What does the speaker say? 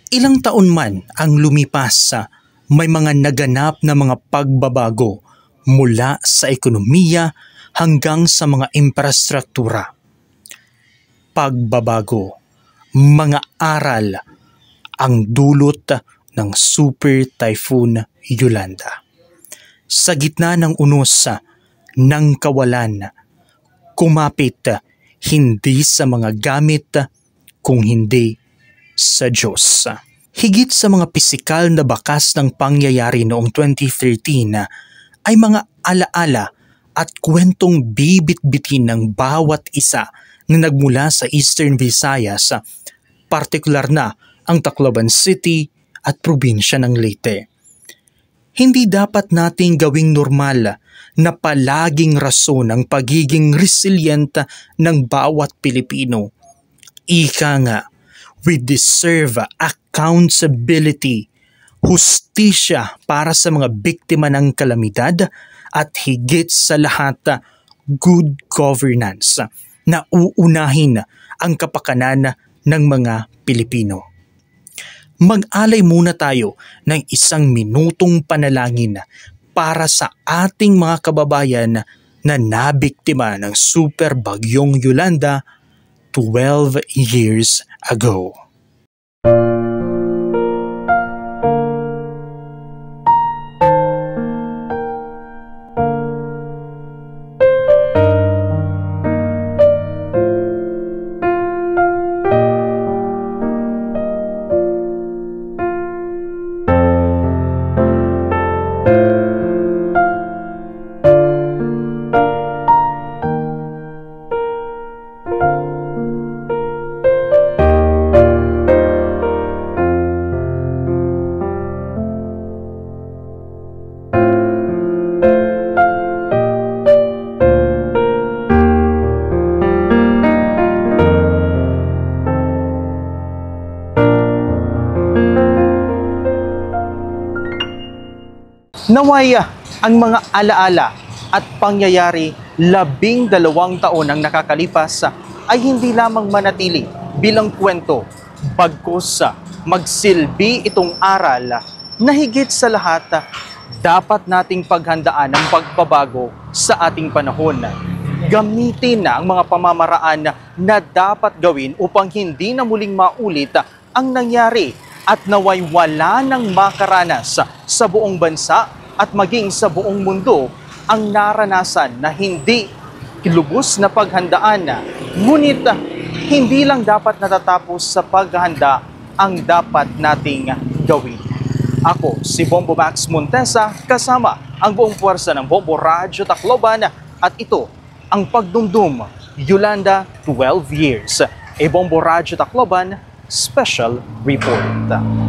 Ilang taon man ang lumipas, may mga naganap na mga pagbabago mula sa ekonomiya hanggang sa mga infrastruktura. Pagbabago, mga aral ang dulot ng Super Typhoon Yolanda. Sa gitna ng unos ng kawalan, kumapit hindi sa mga gamit kung hindi sa Diyos. Higit sa mga pisikal na bakas ng pangyayari noong 2013 ay mga alaala at kwentong bibit-bitin ng bawat isa na nagmula sa Eastern Visayas, partikular na ang Tacloban City at probinsya ng Leyte. Hindi dapat nating gawing normal na palaging rason ang pagiging resilient ng bawat Pilipino. Ika nga, we deserve accountability, hustisya para sa mga biktima ng kalamidad at higit sa lahat, good governance na uunahin ang kapakanan ng mga Pilipino. Mag-alay muna tayo ng 1 minutong panalangin para sa ating mga kababayan na nabiktima ng Super Bagyong Yolanda 12 years ago. Naway ang mga alaala at pangyayari 12 taon ang nakakalipas ay hindi lamang manatili bilang kwento, bagkus magsilbi itong aral na higit sa lahat dapat nating paghandaan ang pagbabago sa ating panahon. Gamitin ang mga pamamaraan na dapat gawin upang hindi na muling maulit ang nangyari at naway wala nang makaranas sa buong bansa at maging sa buong mundo ang naranasan na hindi lubos na paghandaan. Ngunit hindi lang dapat natatapos sa paghahanda ang dapat nating gawin. Ako si Bombo Max Montesa kasama ang buong puwersa ng Bombo Radyo Tacloban at ito ang Pagdumdum Yolanda 12 Years, a Bombo Radyo Tacloban Special Report.